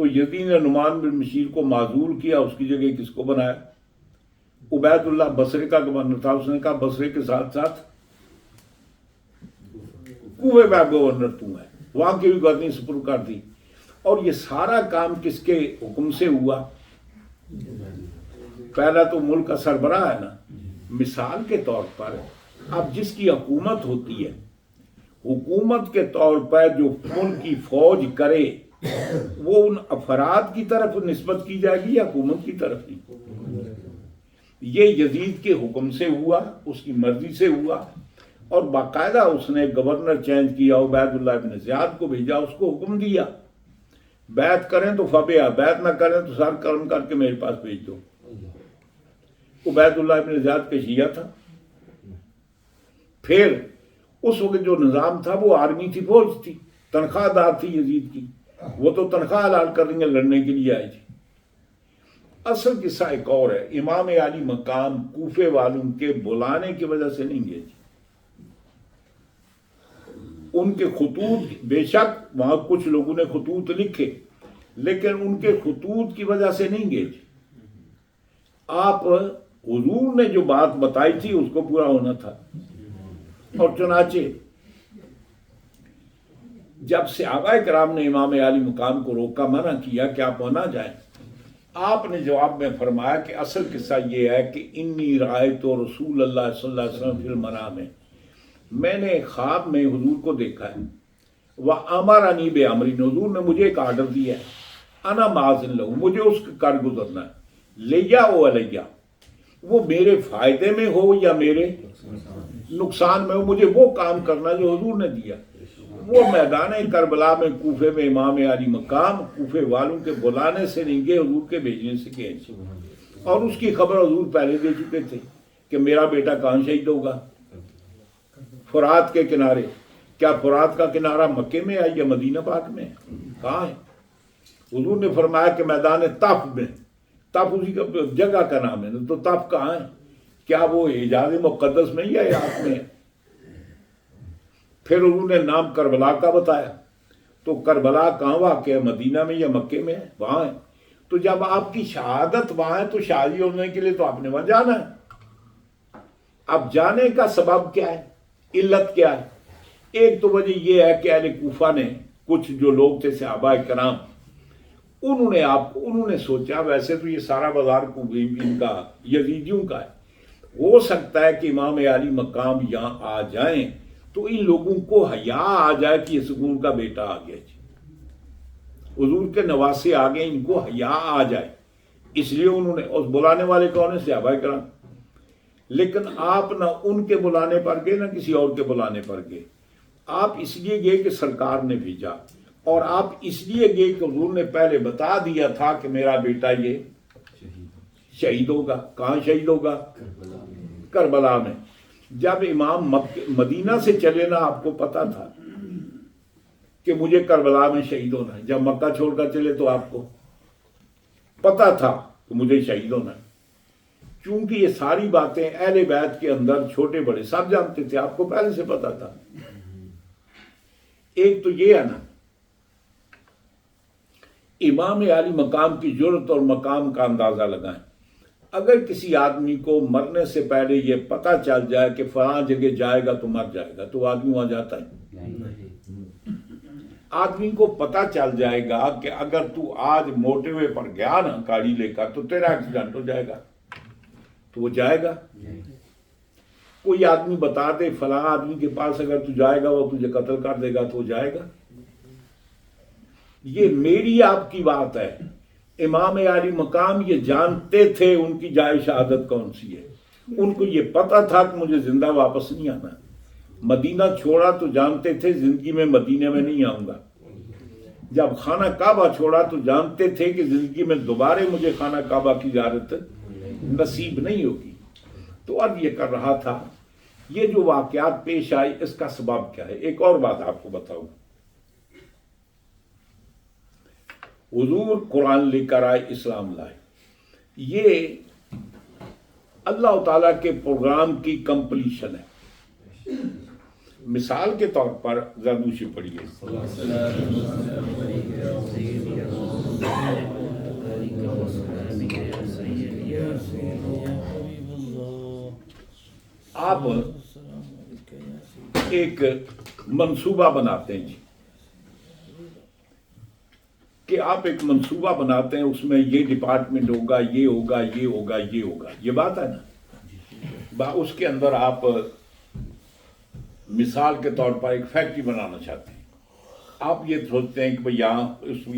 تو یزید نے نعمان بن بشیر کو معزول کیا، اس کی جگہ کس کو بنایا؟ عبید اللہ بصرے کا گورنر تھا، اس نے کہا بصرے کے ساتھ ساتھ کوفے میں گورنر تو ہے، وہاں کی بھی گورننگ سپرد کر دی۔ اور یہ سارا کام کس کے حکم سے ہوا؟ پہلا تو ملک کا سربراہ ہے نا۔ مثال کے طور پر اب جس کی حکومت ہوتی ہے، حکومت کے طور پر جو ملک کی فوج کرے وہ ان افراد کی طرف نسبت کی جائے گی یا حکومت کی طرف ہی؟ یہ یزید کے حکم سے ہوا، اس کی مرضی سے ہوا، اور باقاعدہ اس نے گورنر چینج کیا، عبید اللہ بن زیاد کو بھیجا، اس کو حکم دیا بیعت کریں تو فبیا، بیعت نہ کریں تو سر کرم کر کے میرے پاس بھیج دو۔ عبید اللہ بن زیاد کا شیعہ تھا۔ پھر اس وقت جو نظام تھا وہ آرمی تھی، فوج تھی، تنخواہ دار تھی یزید کی، وہ تو تنخواہ حلال کریں گے، لڑنے کے لیے آئی تھی۔ اصل قصہ ایک اور ہے، امام علی مقام کوفے والوں کے بلانے کی وجہ سے نہیں گئے، ان کے خطوط، بے شک وہاں کچھ لوگوں نے خطوط لکھے لیکن ان کے خطوط کی وجہ سے نہیں گئے۔ آپ حضور نے جو بات بتائی تھی اس کو پورا ہونا تھا، اور چنانچہ جب صحابہ کرام نے امام علی مقام کو روکا، منع کیا کہ آپ وہاں نہ جائیں، آپ نے جواب میں فرمایا کہ اصل قصہ یہ ہے کہ انی رأیت رسول اللہ صلی اللہ علیہ وسلم فی المنام میں، میں نے خواب میں حضور کو دیکھا ہے، وَأَمَرَنِي بِأَمْرٍ، حضور نے مجھے ایک آرڈر دیا ہے، انا ماذن لہو، مجھے اس کا کر گزرنا ہے، لیا و علیہ، وہ میرے فائدے میں ہو یا میرے نقصان میں ہو، مجھے وہ کام کرنا جو حضور نے دیا۔ وہ میدان کربلا میں کوفے میں امام علی مقام کوفے والوں کے بلانے سے نہیں گئے، حضور کے بھیجنے سے گئے، اور اس کی خبر حضور پہلے دے چکے تھے کہ میرا بیٹا کہاں شہید ہوگا؟ فرات کے کنارے۔ کیا فرات کا کنارہ مکے میں ہے یا مدینہ پاک میں ہے؟ کہاں ہے؟ حضور نے فرمایا کہ میدان طف میں، طف اسی کا جگہ کا نام ہے، تو طف کہاں ہے؟ کیا وہ حجاز مقدس میں یا عراق میں ہے؟ پھر انہوں نے نام کربلا کا بتایا، تو کربلا کہاں واقع ہے؟ مدینہ میں یا مکے میں ہے؟ وہاں ہے۔ تو جب آپ کی شہادت وہاں ہے تو شادی ہونے کے لیے تو آپ نے وہاں جانا ہے۔ اب جانے کا سبب کیا ہے، علت کیا ہے؟ ایک تو وجہ یہ ہے کہ اہل کوفہ نے، کچھ جو لوگ تھے صحابہ کرام، انہوں نے سوچا ویسے تو یہ سارا بازار ان کا یزیدیوں کا ہے، ہو سکتا ہے کہ امام علی مقام یہاں آ جائیں تو ان لوگوں کو حیا آ جائے کہ یہ سکون کا بیٹا آ گیا جی، حضور کے نواسے آ گئے، ان کو حیا آ جائے، اس لیے انہوں نے، اور بلانے والے کون ہیں؟ صحابہ کرام۔ لیکن آپ نہ ان کے بلانے پر گئے نہ کسی اور کے بلانے پر گئے، آپ اس لیے گئے کہ سرکار نے بھیجا، اور آپ اس لیے گئے کہ حضور نے پہلے بتا دیا تھا کہ میرا بیٹا یہ شہید ہوگا۔ کہاں شہید ہوگا؟ کربلا میں۔ جب امام مدینہ سے چلے نا، آپ کو پتا تھا کہ مجھے کربلا میں شہید ہونا ہے، جب مکہ چھوڑ کر چلے تو آپ کو پتا تھا کہ مجھے شہید ہونا ہے، چونکہ یہ ساری باتیں اہل بیت کے اندر چھوٹے بڑے سب جانتے تھے، آپ کو پہلے سے پتا تھا۔ ایک تو یہ ہے نا، امام علی مقام کی جرت اور مقام کا اندازہ لگائیں۔ اگر کسی آدمی کو مرنے سے پہلے یہ پتہ چل جائے کہ فلاں جگہ جائے گا تو مر جائے گا، تو آدمی وہاں جاتا ہے؟ آدمی کو پتہ چل جائے گا کہ اگر تو آج موٹر وے پر گیا نا گاڑی لے کر تو تیرا ایکسیڈنٹ ہو جائے گا، تو وہ جائے گا؟ کوئی آدمی بتا دے فلاں آدمی کے پاس اگر تو جائے گا وہ تجھے قتل کر دے گا، تو وہ جائے گا؟ یہ میری آپ کی بات ہے۔ امام علی مقام یہ جانتے تھے ان کی جائے شہادت کون سی ہے، ان کو یہ پتا تھا کہ مجھے زندہ واپس نہیں آنا۔ مدینہ چھوڑا تو جانتے تھے زندگی میں مدینہ میں نہیں آؤں گا، جب خانہ کعبہ چھوڑا تو جانتے تھے کہ زندگی میں دوبارہ مجھے خانہ کعبہ کی زیارت نصیب نہیں ہوگی۔ تو اب یہ کر رہا تھا، یہ جو واقعات پیش آئی اس کا سبب کیا ہے؟ ایک اور بات آپ کو بتاؤں، حضور قرآن لے کر آئے، اسلام لائے، یہ اللہ تعالیٰ کے پروگرام کی کمپلیشن ہے۔ مثال کے طور پر زردوشی پڑھیے، آپ ایک منصوبہ بناتے ہیں جی کہ آپ ایک منصوبہ بناتے ہیں، اس میں یہ ڈپارٹمنٹ ہوگا، یہ ہوگا، یہ ہوگا، یہ ہوگا، یہ بات ہے نا۔ اس کے اندر آپ مثال کے طور پر ایک فیکٹری بنانا چاہتے ہیں، آپ یہ سوچتے ہیں کہ بھئی یہاں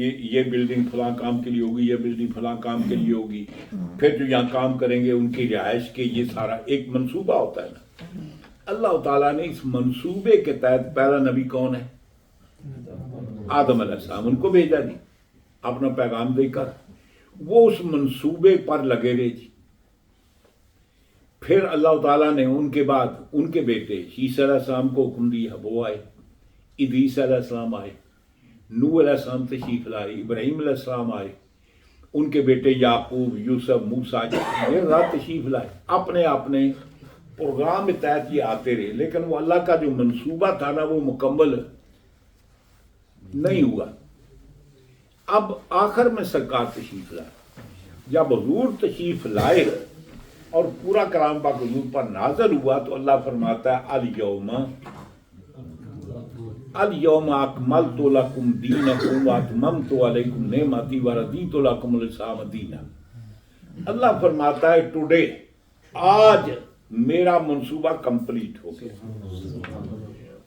یہ بلڈنگ فلاں کام کے لیے ہوگی، یہ بلڈنگ فلاں کام کے لیے ہوگی، پھر جو یہاں کام کریں گے ان کی رہائش کے، یہ سارا ایک منصوبہ ہوتا ہے نا۔ اللہ تعالیٰ نے اس منصوبے کے تحت پہلا نبی کون ہے؟ آدم علیہ السلام، ان کو بھیجا جی اپنا پیغام دے کر، وہ اس منصوبے پر لگے رہے جی۔ پھر اللہ تعالیٰ نے ان کے بعد ان کے بیٹے عیسیٰ علیہ السلام کو حکم دیا، وہ آئے، ادریس علیہ السلام آئے، نوح علیہ السلام تشریف لائے، ابراہیم علیہ السلام آئے، ان کے بیٹے یعقوب، یوسف، موسیٰ، یہ رات تشریف لائے، اپنے اپنے پروگرام کے تحت یہ آتے رہے، لیکن وہ اللہ کا جو منصوبہ تھا نا وہ مکمل نہیں ہوا۔ اب آخر میں سرکار تشریف لائے، جب حضور تشریف لائے اور پورا کلام پاک حضور پر نازل ہوا تو اللہ فرماتا ہے الیوم اکملت لکم دینکم واتممت علیکم نعمتی ورضیت لکم الاسلام دینا۔ اللہ فرماتا ہے ٹوڈے، آج میرا منصوبہ کمپلیٹ ہو گیا۔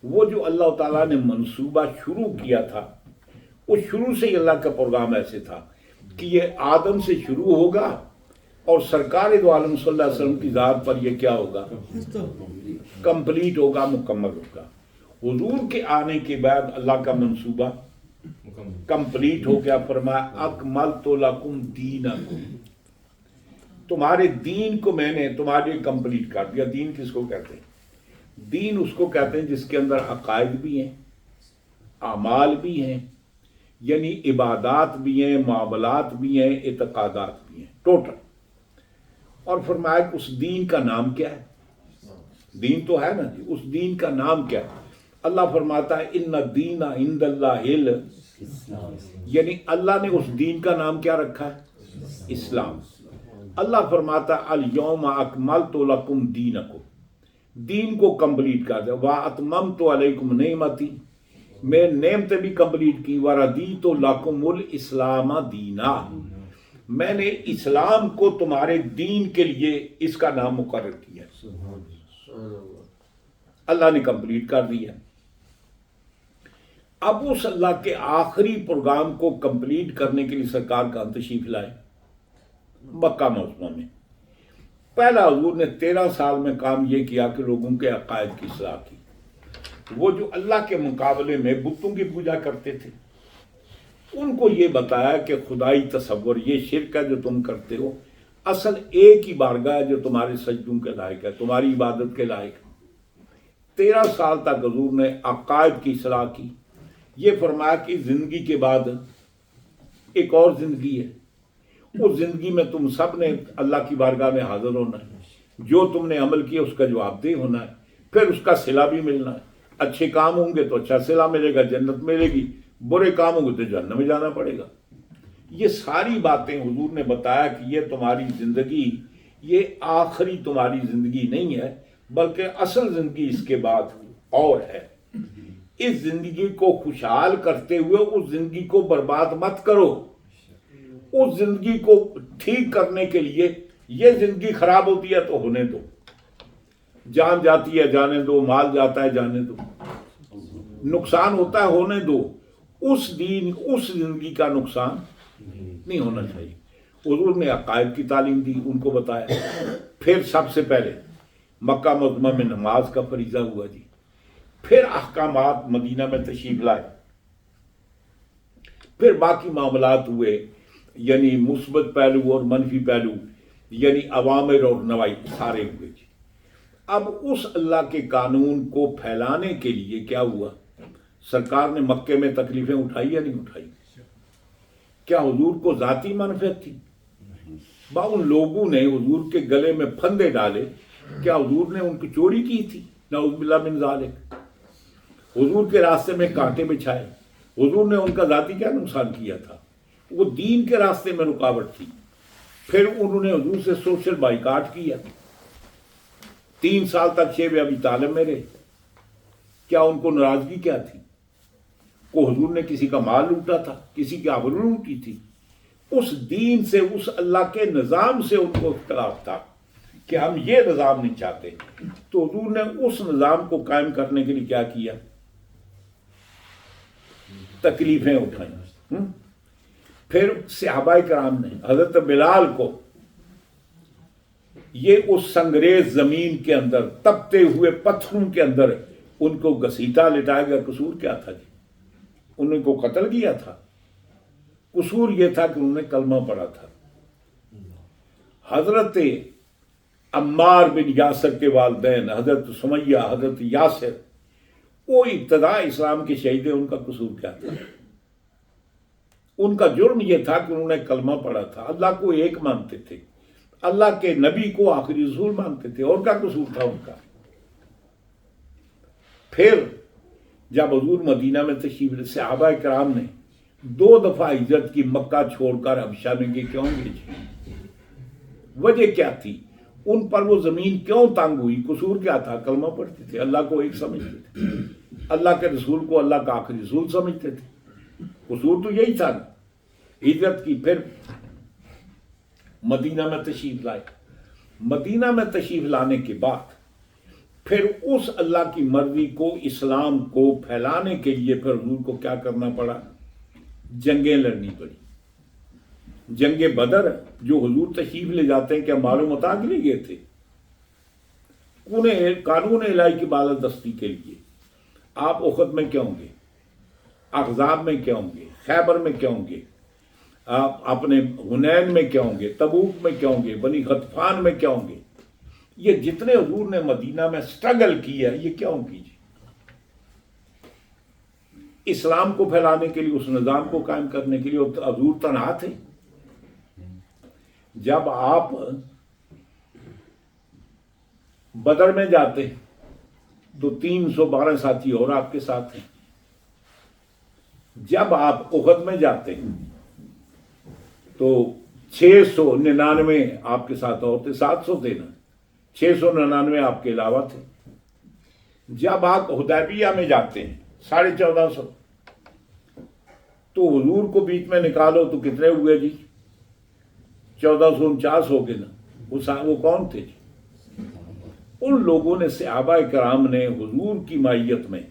وہ جو اللہ تعالیٰ نے منصوبہ شروع کیا تھا، وہ شروع سے ہی اللہ کا پروگرام ایسے تھا کہ یہ آدم سے شروع ہوگا اور سرکار دو عالم صلی اللہ علیہ وسلم کی ذات پر یہ کیا ہوگا؟ کمپلیٹ ہوگا، مکمل ہوگا۔ حضور کے آنے کے بعد اللہ کا منصوبہ کمپلیٹ ہو گیا، فرمایا اکملت لکم دینکم، تمہارے دین کو میں نے تمہارے لیے کمپلیٹ کر دیا۔ دین کس کو کہتے ہیں؟ دین اس کو کہتے ہیں جس کے اندر عقائد بھی ہیں، اعمال بھی ہیں، یعنی عبادات بھی ہیں، معاملات بھی ہیں، اعتقادات بھی ہیں، ٹوٹل۔ اور فرمایا کہ اس دین کا نام کیا ہے؟ دین تو ہے نا جی، اس دین کا نام کیا ہے؟ اللہ فرماتا ہے ان الدین عند اللہ یعنی اللہ نے اس دین کا نام کیا رکھا ہے؟ اسلام۔ اللہ فرماتا ہے الیوم اکملت لکم دینکم، دین کو کمپلیٹ کر دیا، واتممت علیکم نعمتی، میں نعمتیں بھی کمپلیٹ کی، ورضیت لکم الاسلام دینا، میں نے اسلام کو تمہارے دین کے لیے اس کا نام مقرر کیا۔ اللہ نے کمپلیٹ کر دیا۔ اب اس اللہ کے آخری پروگرام کو کمپلیٹ کرنے کے لیے سرکار کا تشریف لائے مکہ معظمہ میں۔ پہلا حضور نے 13 سال میں کام یہ کیا کہ لوگوں کے عقائد کی اصلاح کی۔ وہ جو اللہ کے مقابلے میں بتوں کی پوجا کرتے تھے، ان کو یہ بتایا کہ خدائی تصور یہ شرک ہے جو تم کرتے ہو، اصل ایک ہی بارگاہ ہے جو تمہارے سجدوں کے لائق ہے، تمہاری عبادت کے لائق ہے۔ 13 سال تک حضور نے عقائد کی اصلاح کی۔ یہ فرمایا کہ زندگی کے بعد ایک اور زندگی ہے، اس زندگی میں تم سب نے اللہ کی بارگاہ میں حاضر ہونا ہے، جو تم نے عمل کیا اس کا جواب دہ ہونا ہے، پھر اس کا صلہ بھی ملنا ہے۔ اچھے کام ہوں گے تو اچھا صلہ ملے گا، جنت ملے گی، برے کام ہوں گے تو جہنم میں جانا پڑے گا۔ یہ ساری باتیں حضور نے بتایا کہ یہ تمہاری زندگی، یہ آخری تمہاری زندگی نہیں ہے، بلکہ اصل زندگی اس کے بعد اور ہے۔ اس زندگی کو خوشحال کرتے ہوئے اس زندگی کو برباد مت کرو۔ اس زندگی کو ٹھیک کرنے کے لیے، یہ زندگی خراب ہوتی ہے تو ہونے دو، جان جاتی ہے جانے دو، مال جاتا ہے جانے دو، نقصان ہوتا ہے ہونے دو، اس زندگی کا نقصان نہیں ہونا چاہیے۔ حضور نے عقائد کی تعلیم دی، ان کو بتایا۔ پھر سب سے پہلے مکہ معظمہ میں نماز کا فریضہ ہوا جی، پھر احکامات مدینہ میں تشریف لائے، پھر باقی معاملات ہوئے، یعنی مثبت پہلو اور منفی پہلو، یعنی اوامر اور نواہی سارے ہوئے جی۔ اب اس اللہ کے قانون کو پھیلانے کے لیے کیا ہوا؟ سرکار نے مکے میں تکلیفیں اٹھائی یا نہیں اٹھائی؟ کیا حضور کو ذاتی منفعت تھی؟ ان لوگوں نے حضور کے گلے میں پھندے ڈالے، کیا حضور نے ان کی چوری کی تھی؟ نعوذ باللہ من ذالک۔ حضور کے راستے میں کانٹے بچھائے، حضور نے ان کا ذاتی کیا نقصان کیا تھا؟ وہ دین کے راستے میں رکاوٹ تھی. پھر انہوں نے حضور سے سوشل بائیکاٹ کیا. 3 سال تک شیب ابی طالب میں رہے. کیا ان کو ناراضگی کیا تھی؟ کو حضور نے کسی کا مال لوٹا تھا؟ کسی کی آبرو لوٹی تھی؟ اس دین سے، اس اللہ کے نظام سے ان کو اختلاف تھا کہ ہم یہ نظام نہیں چاہتے. تو حضور نے اس نظام کو قائم کرنے کے لیے کیا کیا؟ تکلیفیں اٹھائیں. پھر صحابہ کرام نے حضرت بلال کو یہ اس سنگریز زمین کے اندر، تپتے ہوئے پتھروں کے اندر ان کو گھسیٹا لٹایا گیا. قصور کیا تھا جی؟ انہیں کو قتل کیا تھا. قصور یہ تھا کہ انہوں نے کلمہ پڑھا تھا. حضرت عمار بن یاسر کے والدین حضرت سمیہ، حضرت یاسر، وہ ابتدا اسلام کے شہید ہیں. ان کا قصور کیا تھا؟ ان کا جرم یہ تھا کہ انہوں نے کلمہ پڑھا تھا. اللہ کو ایک مانتے تھے، اللہ کے نبی کو آخری رسول مانتے تھے. اور کیا قصور تھا ان کا؟ پھر جب حضور مدینہ میں تشریف لے، صحابہ کرام نے 2 دفعہ ہجرت کی، مکہ چھوڑ کر حبشہ میں کیوں بھیجی؟ وجہ کیا تھی؟ ان پر وہ زمین کیوں تنگ ہوئی؟ قصور کیا تھا؟ کلمہ پڑھتے تھے، اللہ کو ایک سمجھتے تھے، اللہ کے رسول کو اللہ کا آخری رسول سمجھتے تھے. قصور تو یہی تھا نا. ہجرت کی، پھر مدینہ میں تشریف لائے. مدینہ میں تشریف لانے کے بعد پھر اس اللہ کی مرضی کو، اسلام کو پھیلانے کے لیے پھر حضور کو کیا کرنا پڑا؟ جنگیں لڑنی پڑی. جنگ بدر جو حضور تشریف لے جاتے ہیں، کیا مال و متاع کے لیے گئے تھے؟ قانون الہی کی بالادستی کے لیے. آپ احد میں کیوں گے؟ احزاب میں کیوں گے؟ خیبر میں کیوں گے؟ آپ اپنے حنین میں کیوں گے؟ تبوک میں کیوں گے؟ بنی غطفان میں کیوں گے؟ یہ جتنے حضور نے مدینہ میں سٹرگل کیا ہے، یہ کیوں کیجیے؟ اسلام کو پھیلانے کے لیے، اس نظام کو قائم کرنے کے لیے. حضور تنہا تھے. جب آپ بدر میں جاتے تو 312 ساتھی اور آپ کے ساتھ ہیں. جب آپ احد میں جاتے تو 699 آپ کے ساتھ اور تھے. 700 تھے نا، 699 آپ کے علاوہ تھے. جب آپ حدیبیہ میں جاتے ہیں 1450 تو حضور کو بیچ میں نکالو تو کتنے ہوئے جی؟ 1449 ہو گئے نا. وہ کون تھے جی؟ ان لوگوں نے، صحابہ کرام نے حضور کی مائیت میں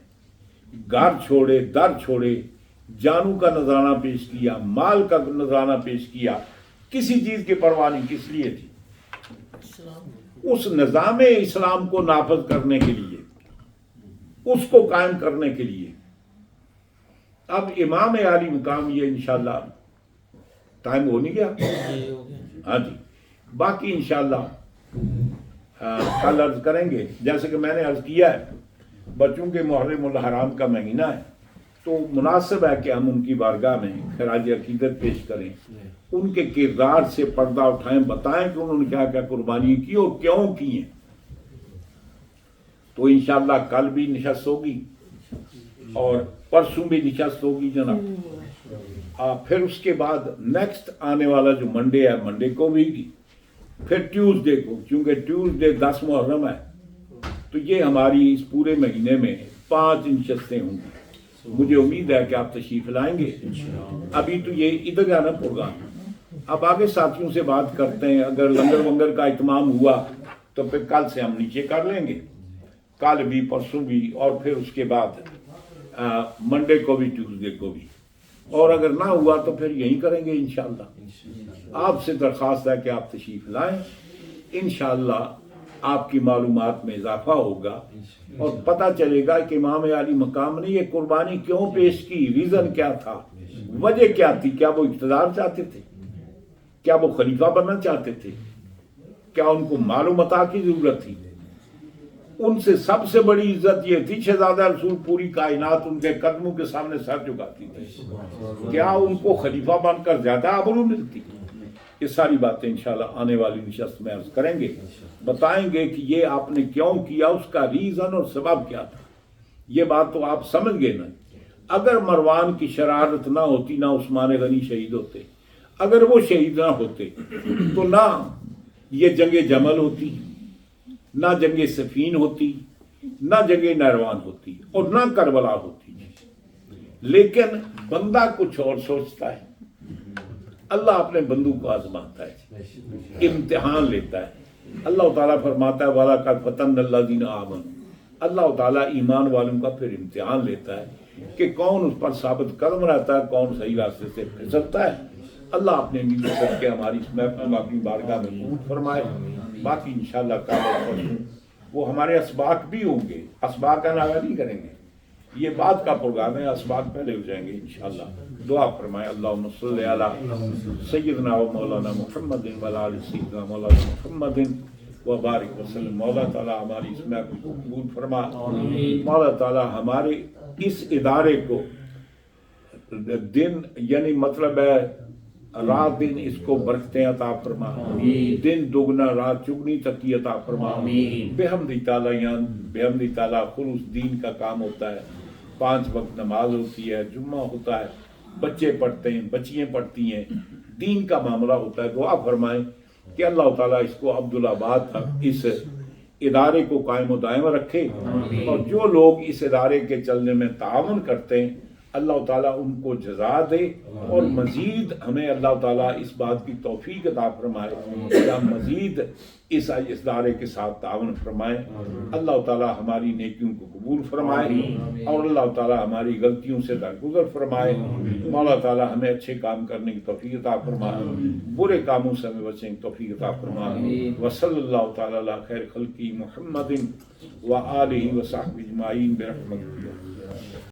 گھر چھوڑے، در چھوڑے، جانوں کا نذرانہ پیش کیا، مال کا نذرانہ پیش کیا. کسی چیز کی پرواہ نہیں. کس لیے تھی؟ اس نظام اسلام کو نافذ کرنے کے لیے، اس کو قائم کرنے کے لیے. اب امام عالی مقام یہ انشاءاللہ ٹائم ہو نہیں گیا؟ ہاں جی. باقی انشاءاللہ کل عرض کریں گے. جیسے کہ میں نے عرض کیا ہے، بچوں کے محرم الحرام کا مہینہ ہے تو مناسب ہے کہ ہم ان کی بارگاہ میں خراج عقیدت پیش کریں، ان کے کردار سے پردہ اٹھائیں، بتائیں کہ انہوں نے کیا کیا قربانی کی اور کیوں کی ہیں. تو انشاءاللہ کل بھی نشست ہوگی اور پرسوں بھی نشست ہوگی جناب. پھر اس کے بعد نیکسٹ آنے والا جو منڈے ہے، منڈے کو بھی گی. پھر ٹیوزڈے کو، چونکہ ٹیوزڈے 10 محرم ہے تو یہ ہماری اس پورے مہینے میں 5 نشستیں ہوں گی. مجھے امید ہے کہ آپ تشریف لائیں گے. ابھی تو یہ ادھر جانا پروگرام. اب آگے ساتھیوں سے بات کرتے ہیں. اگر لنگر ونگر کا اہتمام ہوا تو پھر کل سے ہم نیچے کر لیں گے، کل بھی، پرسوں بھی، اور پھر اس کے بعد منڈے کو بھی، ٹیوزڈے کو بھی. اور اگر نہ ہوا تو پھر یہی کریں گے انشاءاللہ. آپ سے درخواست ہے کہ آپ تشریف لائیں. انشاءاللہ آپ کی معلومات میں اضافہ ہوگا اور پتہ چلے گا کہ امام عالی مقام نے یہ قربانی کیوں پیش کی، ریزن کیا تھا، وجہ کیا تھی. کیا وہ اقتدار چاہتے تھے؟ کیا وہ خلیفہ بننا چاہتے تھے؟ کیا ان کو مال و متاع کی ضرورت تھی؟ ان سے سب سے بڑی عزت یہ تھی، شہزادہ رسول پوری کائنات ان کے قدموں کے سامنے سر جھکاتی تھی. کیا ان کو خلیفہ بن کر زیادہ آبرو ملتی؟ یہ ساری باتیں انشاءاللہ آنے والی نشست میں عرض کریں گے. بتائیں گے کہ یہ آپ نے کیوں کیا، اس کا ریزن اور سبب کیا تھا. یہ بات تو آپ سمجھ گئے نا. اگر مروان کی شرارت نہ ہوتی نہ عثمان غنی شہید ہوتے، اگر وہ شہید نہ ہوتے تو نہ یہ جنگ جمل ہوتی، نہ جنگ صفین ہوتی، نہ جنگ نہروان ہوتی، اور نہ کربلا ہوتی۔ لیکن بندہ کچھ اور سوچتا ہے، اللہ اپنے بندوں کو آزماتا ہے، امتحان لیتا ہے۔ اللہ تعالیٰ فرماتا ہے وَلَقَدْ فَتَنَّا الَّذِينَ آمَنُوا، اللہ تعالیٰ ایمان والوں کا پھر امتحان لیتا ہے کہ کون اس پر ثابت قدم رہتا ہے، کون صحیح راستے سے پھسلتا ہے۔ اللہ اپنے نیک کر کے ہماری اس محفل میں اپنی بارگاہ میں قبول فرمائے۔ باقی انشاءاللہ کل وہ ہمارے اسباق بھی ہوں گے، اسباق کا ناغہ نہیں کریں گے، یہ بعد کا پروگرام ہے، اسباق پہلے ہو جائیں گے انشاءاللہ۔ دعا فرمائے اللہم صلی علی سیدنا و مولانا محمد و علی آل سیدنا مولانا محمد وبارک وسلم۔ مولا تعالیٰ ہماری اس محفل کو قبول فرما، مولا تعالیٰ ہمارے اس ادارے کو دن یعنی مطلب ہے رات دن اس کو برکتیں عطا فرما، دن دگنا رات چگنی ترقی عطا فرما۔ بحمدی تعالیٰ یہاں بحمدی تعالیٰ خلوص دین کا کام ہوتا ہے، 5 وقت نماز ہوتی ہے، جمعہ ہوتا ہے، بچے پڑھتے ہیں، بچیاں پڑھتی ہیں، دین کا معاملہ ہوتا ہے۔ دعا فرمائیں کہ اللہ تعالیٰ اس کو عبدالآباد تک اس ادارے کو قائم و دائم رکھے، اور جو لوگ اس ادارے کے چلنے میں تعاون کرتے ہیں اللہ تعالیٰ ان کو جزا دے، اور مزید ہمیں اللہ تعالیٰ اس بات کی توفیق عطا فرمائے کہ ہم مزید اس ادارے کے ساتھ تعاون فرمائیں۔ اللہ تعالیٰ ہماری نیکیوں کو قبول فرمائے، اور اللہ تعالیٰ ہماری غلطیوں سے درگزر فرمائے۔ مولا تعالیٰ ہمیں اچھے کام کرنے کی توفیق عطا فرمائے، برے کاموں سے ہمیں بچنے کی توفیق عطا فرمائے۔ وصلی اللہ تعالیٰ علی خیر خلقی محمد وآلہ وصحبہ اجمعین برحمتہ۔